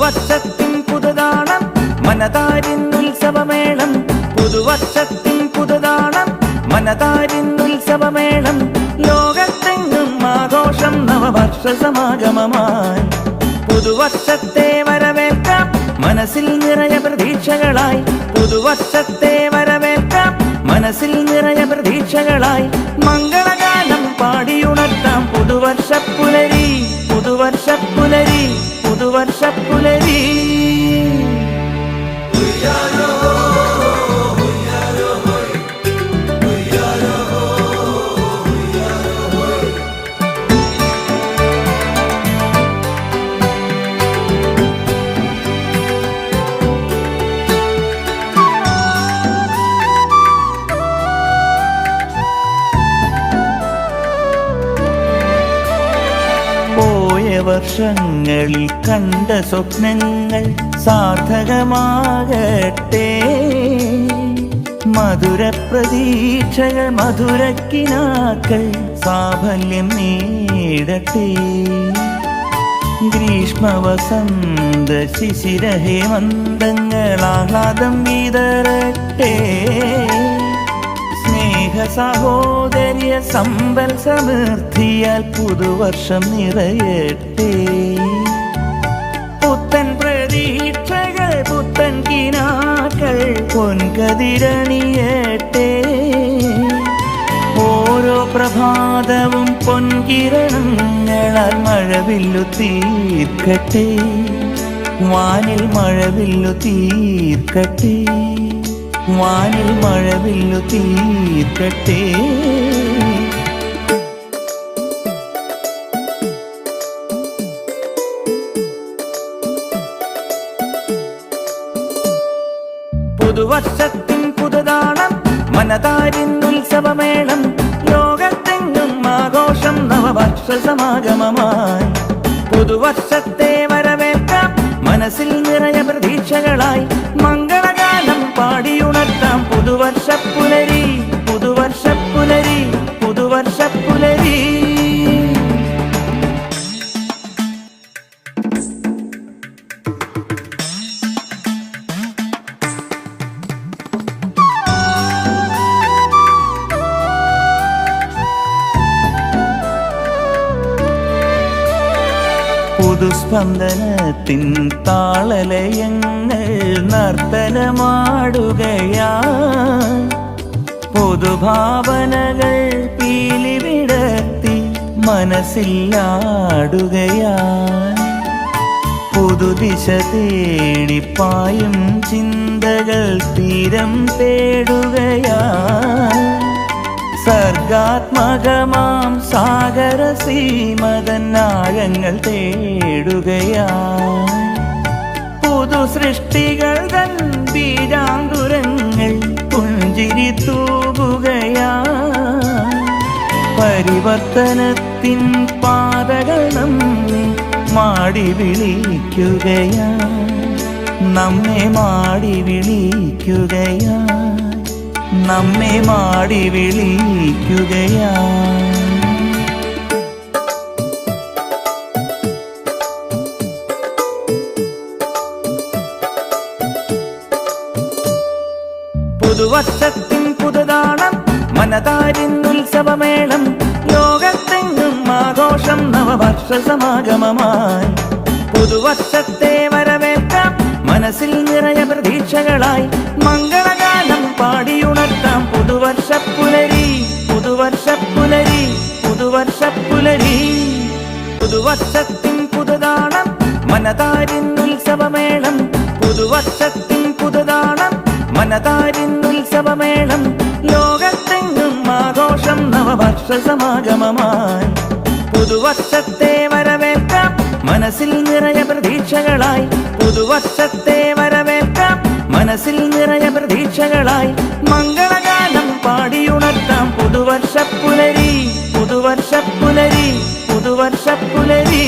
പുതുവർഷത്തിൻ പുതുതാണം മനതാരിന്നുത്സവമേളം. പുതുവർഷത്തിൻ പുതുതാണം മനതാരിന്നുത്സവമേളം. ലോകത്തെങ്ങും ആഘോഷം നവവർഷ സമാഗമമായി. പുതുവർഷത്തെ വരവേൽക്കാം മനസ്സിൽ നിറയെ പ്രതീക്ഷകളായി. പുതുവർഷത്തെ വരവേൽക്കാം മനസ്സിൽ നിറയെ പ്രതീക്ഷകളായി. മംഗളഗാനം പാടിയുണർത്താം പുതുവർഷപ്പുലരി, പുതുവർഷപ്പുലരി, പുതുവർഷപ്പുലരി. വർഷങ്ങളിൽ കണ്ട സ്വപ്നങ്ങൾ സാർത്ഥകമാകട്ടെ. മധുര പ്രതീക്ഷകൾ മധുരക്കിനാക്കൾ സാഫല്യം നേടട്ടെ. ഗ്രീഷ്മ വസന്ത ശിശിര ഹേമന്തങ്ങൾ ആഹ്ലാദം വിതരട്ടെ. സഹോദര്യ സമ്പൽ സമൃദ്ധിയാൽ പുതുവർഷം നിറയട്ടെ. പുത്തൻ പ്രതീക്ഷകൾ പുത്തൻ കിനാക്കൾ പൊൻകതിരണിയട്ടെ. ഓരോ പ്രഭാതവും പൊൻകിരണങ്ങളാൽ മഴവില്ലു തീർക്കട്ടെ. വാനിൽ മഴവില്ലു തീർക്കട്ടെ. വാനിൽ മഴവില്ലു തീർക്കട്ടെ. പുതുവർഷത്തിൻ പുതുതാണം മനതാരിന്നുത്സവമേളം. ലോകത്തെങ്ങും ആഘോഷം നവവർഷ സമാഗമമായി. പുതുവർഷത്തെ വരവേൽക്കാം മനസ്സിൽ നിറയെ പ്രതീക്ഷകളായി. മംഗളഗാനം പാടിയുണർത്താം പുതുവർഷപ്പുലരി, പുതുവർഷപ്പുലരി, പുതുവർഷപ്പുലരി. പുതുസ്പന്ദനത്തിൻ താളലയങ്ങൾ നർത്തനമാടുകയാ. പുതുഭാവനകൾ പീലി വിടർത്തി മനസ്സിലാടുകയാ. പുതുദിശ തേടിപ്പായും ചിന്തകൾ തീരം തേടുകയാ. സർഗാത്മകമാം സാഗര സീമതന്നാഴങ്ങൾ തേടുകയാ. പുതു സൃഷ്ടികൾ തൻ ബീജാങ്കുരങ്ങൾ പുഞ്ചിരി തൂകുകയാ. പരിവർത്തനത്തിൻ പാതകൾ നമ്മെ മാടി വിളിക്കുകയാ. നമ്മെ മാടി വിളിക്കുകയാ. നമ്മെ മാടി വിളിക്കുകയാ. പുതുവർഷത്തിൻ പുതുതാണം മനതാരിന്നുത്സവമേളം. ലോകത്തെങ്ങും ആഘോഷം നവവർഷ സമാഗമമായി. പുതുവർഷത്തെ വരവേൽക്കാം മനസ്സിൽ നിറയെ പ്രതീക്ഷകളായി. മംഗളഗാനം പാടിയുണർത്താം പുതുവർഷപ്പുലരി, പുതുവർഷപ്പുലരി, പുതുവർഷപ്പുലരി. പുതുവർഷത്തിൻ പുതുതാണം മനതാരിന്നുത്സവമേളം. പുതുവർഷത്തിൻ പുതുതാണം മനതാരിന്നുത്സവമേളം. ലോകത്തെങ്ങും ആഘോഷം നവവർഷ സമാഗമമായി. പുതുവർഷത്തെ വരവേൽക്കാം മനസ്സിൽ നിറയെ പ്രതീക്ഷകളായി. പുതുവർഷത്തെ വരവേൽക്കാം മനസ്സിൽ നിറയെ പ്രതീക്ഷകളായി. മംഗളഗാനം പാടിയുണർത്താം പുതുവർഷപ്പുലരി, പുതുവർഷപ്പുലരി, പുതുവർഷപ്പുലരി.